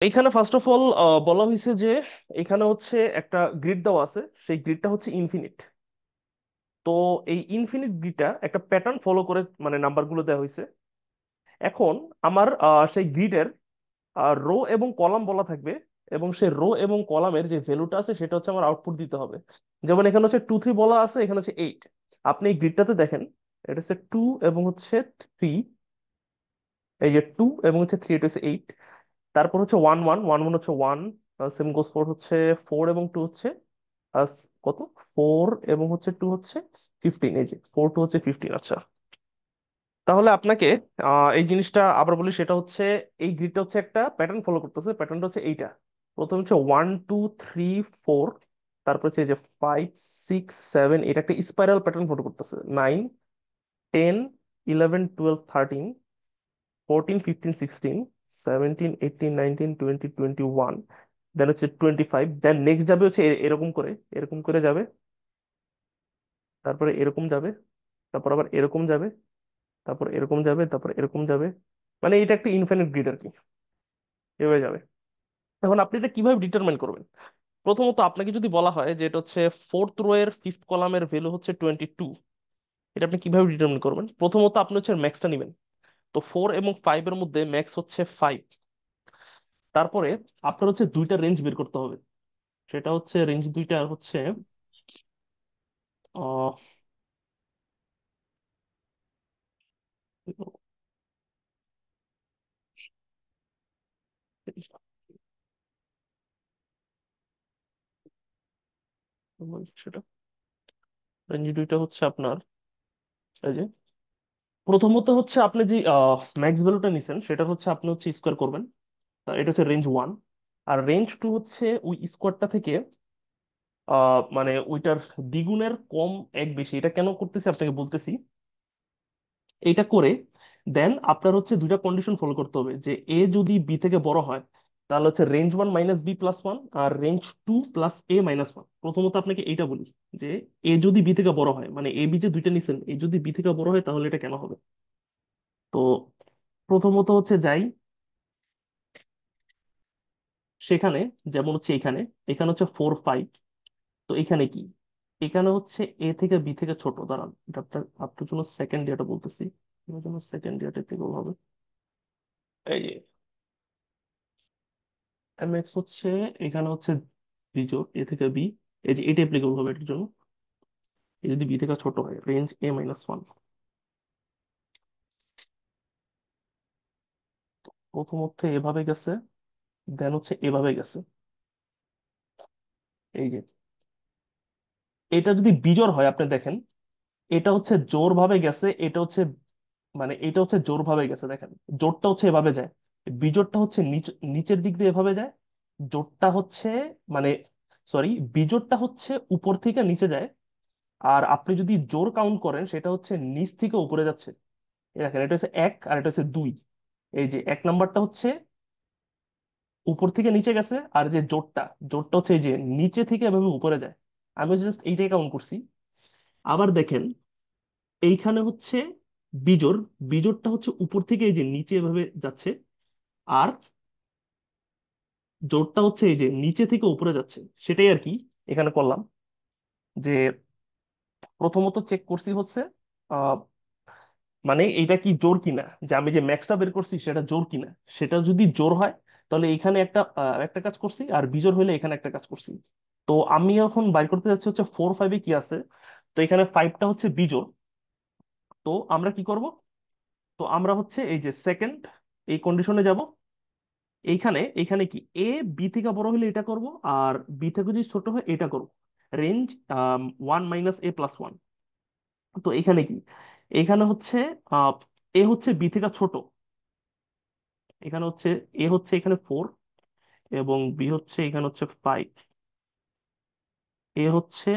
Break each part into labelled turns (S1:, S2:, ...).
S1: এখানে first of all বলা হয়েছে যে এখানে হচ্ছে একটা গ্রিড দেওয়া আছে, সেই গ্রিডটা হচ্ছে ইনফিনিট। তো এই ইনফিনিট গ্রিডটা একটা প্যাটার্ন ফলো করে মানে নাম্বারগুলো দেওয়া হয়েছে। এখন আমার সেই গ্রিডের রো এবং কলাম বলা থাকবে, এবং সেই রো এবং কলামের যে ভ্যালুটা আছে সেটা হচ্ছে আমার আউটপুট দিতে হবে। যেমন এখানে হচ্ছে 2 3 বলা আছে, এখানে হচ্ছে 8। আপনি এই গ্রিডটাতে দেখেন, এটা হচ্ছে 2 এবং হচ্ছে 3। এই যে 2 এবং হচ্ছে 3, এটা হচ্ছে 8। তারপর হচ্ছে 1 1 1 1 হচ্ছে 1। সেম গোস ফোর হচ্ছে 4 এবং 2 হচ্ছে কত, 4 এবং হচ্ছে 2 হচ্ছে 15। এই যে 4 2 হচ্ছে 15। আচ্ছা, তাহলে আপনাকে এই জিনিসটা আবার বলি, সেটা হচ্ছে এই গ্রিডটা হচ্ছে একটা প্যাটার্ন ফলো করতেছে। প্যাটার্নটা হচ্ছে এইটা। প্রথমে হচ্ছে 1 2 3 4, তারপর হচ্ছে এই যে 5 6 7, এটা একটা স্পাইরাল প্যাটার্ন ফলো করতেছে। 9 10 11 12 13 14 15 16 17 18 19 20 21, দেন হচ্ছে 25। দেন নেক্সট যাবে হচ্ছে এরকম করে, এরকম করে যাবে, তারপরে এরকম যাবে, তারপর আবার এরকম যাবে, তারপর এরকম যাবে, তারপর এরকম যাবে। মানে এটা একটা ইনফিনিট গ্রিড আর কি, এভাবে যাবে। এখন আপনি এটা কিভাবে ডিটারমাইন করবেন? প্রথমত আপনাকে যদি বলা হয় যে এটা হচ্ছে ফোর্থ রো এর ফিফথ কলামের ভ্যালু হচ্ছে 22, এটা আপনি কিভাবে ডিটারমিন করবেন? প্রথমত আপনি হচ্ছে ম্যাক্সটা নেবেন। তো 4 এবং 5 এর মধ্যে ম্যাক্স হচ্ছে 5। তারপরে আপনার হচ্ছে দুইটা রেঞ্জ বের করতে হবে। সেটা হচ্ছে রেঞ্জ দুইটা হচ্ছে আহ সেটা রেঞ্জ দুইটা হচ্ছে আপনার এই যে, প্রথমত হচ্ছে আপনি যে ম্যাক্স ভ্যালুটা নিছেন সেটা হচ্ছে আপনি হচ্ছে স্কোয়ার করবেন। তা এটা হচ্ছে রেঞ্জ 1। আর রেঞ্জ 2 হচ্ছে ওই স্কোয়ারটা থেকে মানে ওইটার দ্বিগুণের কম এক বেশি। এটা কেন করতেছি আপনাকে বলতেছি। এইটা করে দেন আপনার হচ্ছে দুইটা কন্ডিশন ফলো করতে হবে, যে এ যদি বি থেকে বড় হয় তাহলে হচ্ছে range 1 - b+1, R range 2 + a - 1। প্রথমত আপনাকে এইটা বলি যে এ যদি বি থেকে বড় হয়, মানে এ বি যে দুইটা নিছেন, এ যদি বি থেকে বড় হয় তাহলে এটা কেন হবে। তো প্রথমত হচ্ছে যাই সেখানে, যেমন হচ্ছে এখানে, এখানে হচ্ছে 4 5। তো এখানে কি, এখানে হচ্ছে এ থেকে বি থেকে ছোট। দাঁড়ান, এটা আপনার আপনার জন্য সেকেন্ড ইয়ারটা বলতেছি, আপনার জন্য সেকেন্ড ইয়ারটা থেকে হবে। এই যে এমএক্স হচ্ছে, এখানে হচ্ছে বিজোড় এ থেকে বি। এই যে এটা অ্যাপ্লিকেবল হবে এটার জন্য। এ যদি বি থেকে ছোট হয়, রেঞ্জ a - 1। প্রথমত এভাবে গেছে, দেন হচ্ছে এভাবে গেছে। এই যে এটা যদি বিজোড় হয় আপনি দেখেন, এটা হচ্ছে জোর ভাবে গেছে, এটা হচ্ছে মানে এটা হচ্ছে জোর ভাবে গেছে। দেখেন জোরটা হচ্ছে এভাবে যায়, বিজোড়টা হচ্ছে নিচের দিক দিয়ে এভাবে যায়। জোরটা হচ্ছে মানে সরি, বিজোড়টা হচ্ছে উপর থেকে নিচে যায়। আর আপনি যদি জোর কাউন্ট করেন সেটা হচ্ছে নিচ থেকে উপরে যাচ্ছে। এই দেখেন এটা হচ্ছে 1 আর এটা হচ্ছে 2। এই যে 1 নাম্বারটা হচ্ছে উপর থেকে নিচে গেছে, আর যে জোরটা, জোরটা হচ্ছে এই যে নিচে থেকে এভাবে উপরে যায়। আমি জাস্ট এইটাই কাউন্ট করছি। আবার দেখেন এইখানে হচ্ছে বিজোড়, বিজোড়টা হচ্ছে উপর থেকে এই যে নিচে এভাবে যাচ্ছে। আর জোরটা হচ্ছে এই যে নিচে থেকে উপরে যাচ্ছে। সেটাই আর কি এখানে করলাম, যে প্রথমত চেক করছি হচ্ছে আহ মানে এটা কি জোর কিনা, যে আমি যে ম্যাক্সটা বের করছি সেটা জোর কিনা। সেটা যদি জোর হয় তাহলে এখানে একটা কাজ করছি, আর বিজোড় হলে এখানে একটা কাজ করছি। তো আমি এখন বাইর করতে যাচ্ছি হচ্ছে 4 5-এ কি আছে। তো এখানে 5টা হচ্ছে বিজোড়। তো আমরা কি করব? তো আমরা হচ্ছে এই যে সেকেন্ড এই কন্ডিশনে যাব। এইখানে এইখানে কি এ বি থেকে বড় হলে এটা করব, আর বি থেকে যদি ছোট হয় এটা করব। Range 1 - a+1। তো এখানে কি, এখানে হচ্ছে আহ এ হচ্ছে বি থেকে ছোট। এখানে হচ্ছে এ হচ্ছে এখানে 4, এবং বি হচ্ছে এখানে হচ্ছে 5। এ হচ্ছে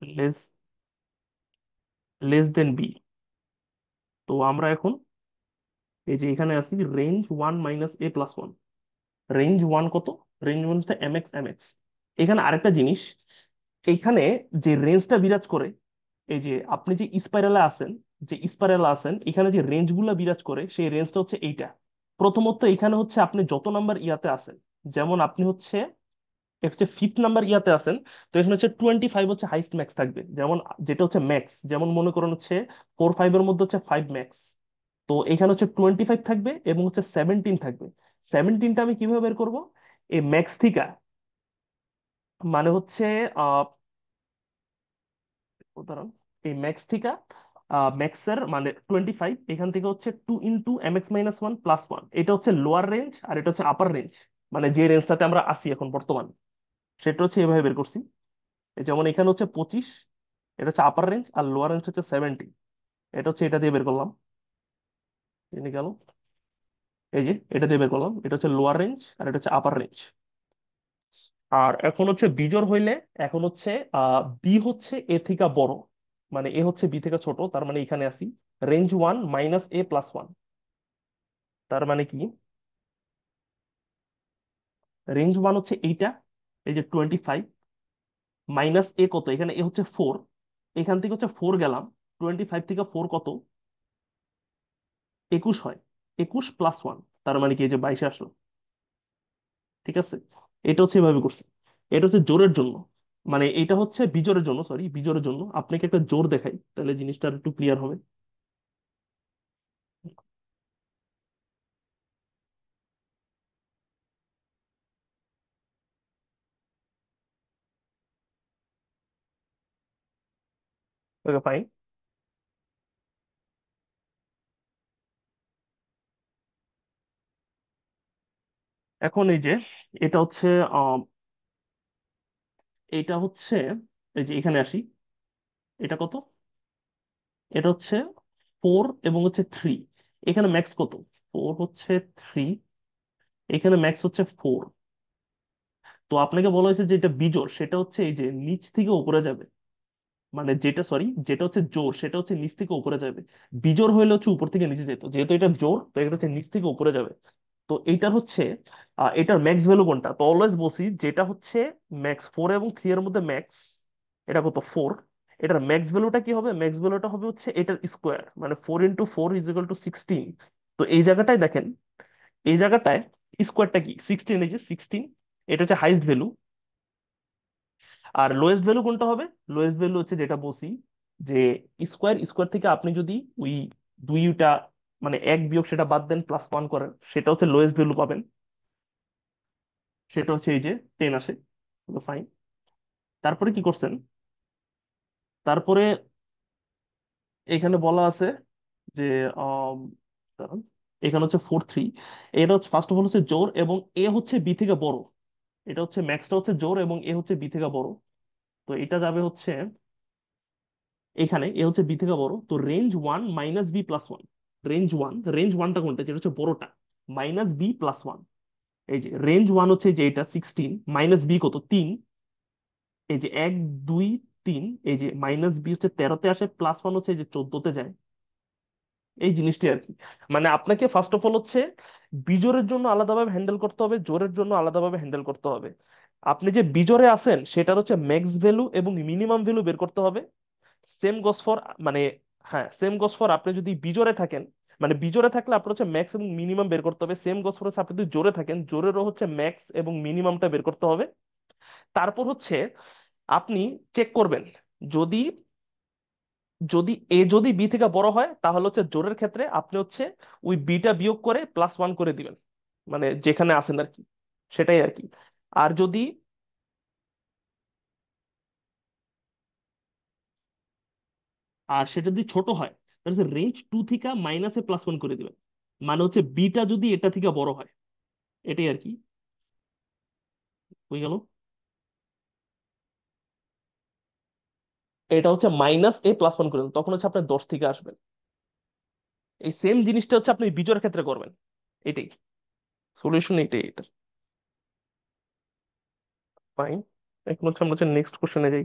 S1: লেস লেস দেন বি। তো আমরা এখন এই যে এখানে আছি রেঞ্জ 1 - a+1। রেঞ্জ 1 কত? রেঞ্জ 1 হচ্ছে mx mx। এখানে আরেকটা জিনিস, এইখানে যে রেঞ্জটা বিরাজ করে, এই যে আপনি যে স্পাইরালে আছেন, যে স্পাইরালে আছেন এখানে যে রেঞ্জ গুলা বিরাজ করে সেই রেঞ্জটা হচ্ছে এইটা। প্রথমত এখানে হচ্ছে আপনি যত নাম্বার ইয়াতে আছেন, যেমন আপনি হচ্ছে ফিফথ নাম্বার ইয়াতে আছেন, তো এখানে হচ্ছে 25 হচ্ছে হাইস্ট ম্যাক্স থাকবে, যেমন যেটা হচ্ছে ম্যাক্স, যেমন মনে করুন হচ্ছে 4 5 এর মধ্যে হচ্ছে 5 ম্যাক্স। তো এখানে হচ্ছে 25 থাকবে এবং হচ্ছে 17 থাকবে। 17টা আমি কিভাবে বের করব? এই ম্যাক্স থিকা, মানে হচ্ছে উদাহরণ, এই ম্যাক্স থিকা ম্যাক্সের মানে 25, এখান থেকে হচ্ছে 2 × mx - 1 + 1, এটা হচ্ছে লোয়ার রেঞ্জ আর এটা হচ্ছে আপার রেঞ্জ, মানে যে রেঞ্জটাতে আমরা আসি এখন বর্তমান, সেটা হচ্ছে এভাবে বের করছি। এই যেমন এখানে হচ্ছে 25, এটা হচ্ছে আপার রেঞ্জ, আর লোয়ার রেঞ্জ হচ্ছে 70, এটা হচ্ছে এটা দিয়ে বের করলাম। এনে গেল, এই যে এটা দিয়ে বের করলাম, এটা হচ্ছে লোয়ার রেঞ্জ আর এটা হচ্ছে আপার রেঞ্জ। আর এখন হচ্ছে বিজোড় হইলে, এখন হচ্ছে বি হচ্ছে এ থেকে বড়, মানে এ হচ্ছে বি থেকে ছোট, তার মানে এখানে আসি রেঞ্জ 1 - a + 1, তার মানে কি রেঞ্জ 1 হচ্ছে এইটা, এই যে 25 মাইনাস এ কত, এখানে এ হচ্ছে 4, এখান থেকে হচ্ছে 4 গেলাম, 25 থেকে 4 কত, 21 হয়, 21 + 1, তার মানে কি এই যে 22 আসলো। ঠিক আছে, এটা হচ্ছে এভাবে করছে। এটা হচ্ছে জোরের জন্য, মানে এটা হচ্ছে বিজোরের জন্য, সরি বিজোরের জন্য। আপনাকে একটা জোর দেখাই, তাহলে জিনিসটা আর একটু ক্লিয়ার হবে। Okay fine. এখন এই যে এটা হচ্ছে আহ, এটা হচ্ছে, এই যে এখানে আসি, এটা কত, এটা হচ্ছে 4 এবং হচ্ছে 3, এখানে ম্যাক্স কত, 4 হচ্ছে 3, এখানে ম্যাক্স হচ্ছে 4। তো আপনাকে বলা হয়েছে যে এটা বিজোড়, সেটা হচ্ছে এই যে নিচ থেকে উপরে যাবে, মানে যেটা সরি যেটা হচ্ছে জোর সেটা হচ্ছে নিচ থেকে উপরে যাবে, বিজোড় হইলে হচ্ছে উপর থেকে নিচে যেত, যেহেতু এটা জোর তো এটা হচ্ছে নিচ থেকে উপরে যাবে। তো এইটার হচ্ছে এটার ম্যাক্স ভ্যালু কোনটা, তো অলওয়েজ বলছি যেটা হচ্ছে ম্যাক্স 4 এবং 3 এর মধ্যে ম্যাক্স, এটা কত 4, এটার ম্যাক্স ভ্যালুটা কি হবে, ম্যাক্স ভ্যালুটা হবে হচ্ছে এটার স্কোয়ার, মানে 4 × 4 = 16। তো এই জায়গাটায় দেখেন, এই জায়গাটায় স্কোয়ারটা কি 16, এই যে 16, এটা হচ্ছে হাইস্ট ভ্যালু। আর লোয়েস্ট ভ্যালু কোনটা হবে, লোয়েস্ট ভ্যালু হচ্ছে যেটা বলছি যে স্কোয়ার, স্কোয়ার থেকে আপনি যদি ওই দুইটা মানে এক বিয়োগ সেটা বাদ দেন +1 করেন, সেটা হচ্ছে লোয়েস্ট ভ্যালু পাবেন, সেটা হচ্ছে এই যে 10 আসে। ফাইন। তারপরে কি করছেন, তারপরে এখানে বলা আছে যে আম, দাঁড়ান, এখানে হচ্ছে 4 3, এটা হচ্ছে ফার্স্ট অফ অল হচ্ছে জোর এবং এ হচ্ছে বি থেকে বড়, এটা হচ্ছে ম্যাক্সটা হচ্ছে জোর এবং এ হচ্ছে বি থেকে বড়। তো এটা যাবে হচ্ছে এখানে, এ হচ্ছে বি থেকে বড়, তো রেঞ্জ 1 - b + 1, রেঞ্জ ওয়ানটা কোনটা, যেটা হচ্ছে বড়টা, -b + 1, এই যে রেঞ্জ 1 হচ্ছে যে এটা 16, মাইনাস বি কত 3, এই যে 1 2 3, এই যে -b হচ্ছে 13তে আসে, +1 হচ্ছে এই যে 14তে যায়, এই জিনিসটি আর কি। মানে আপনাকে ফার্স্ট অফ অল হচ্ছে বিজোরের জন্য আলাদাভাবে হ্যান্ডেল করতে হবে, জোরের জন্য আলাদাভাবে হ্যান্ডেল করতে হবে। আপনি যে বিজোরে আছেন সেটার হচ্ছে ম্যাক্স ভ্যালু এবং মিনিমাম ভ্যালু বের করতে হবে। সেম গোস ফর, মানে হ্যাঁ সেম গোস ফর আপনি যদি বিজোরে থাকেন, মানে বিজোরে থাকলে আপনার হচ্ছে ম্যাক্স এবং মিনিমাম বের করতে হবে। সেম গোস ফর হচ্ছে আপনি যদি জোরে থাকেন, জোরেরও হচ্ছে ম্যাক্স এবং মিনিমামটা বের করতে হবে। তারপর হচ্ছে আপনি চেক করবেন, যদি যদি এ যদি বি থেকে বড় হয় তাহলে হচ্ছে জোরের ক্ষেত্রে আপনি হচ্ছে ওই বিটা বিয়োগ করে +1 করে দিবেন, মানে যেখানে আছেন আর কি, সেটাই আর কি। আর যদি, আর সেটা যদি ছোট হয় তাহলে রেঞ্জ 2 থেকে -a + 1 করে দিবেন, মানে হচ্ছে বিটা যদি এটা থেকে বড় হয়, এটাই আর কি। হয়ে গেল, এটা হচ্ছে -a + 1 করে দেবেন, তখন হচ্ছে আপনার 10 থেকে আসবেন। এই সেম জিনিসটা হচ্ছে আপনি বিজয়ের ক্ষেত্রে করবেন, এটাই সলিউশন, এটাই এটা। ফাইন। এখন হচ্ছে আমরা নেক্সট কোশ্চেনে যাই।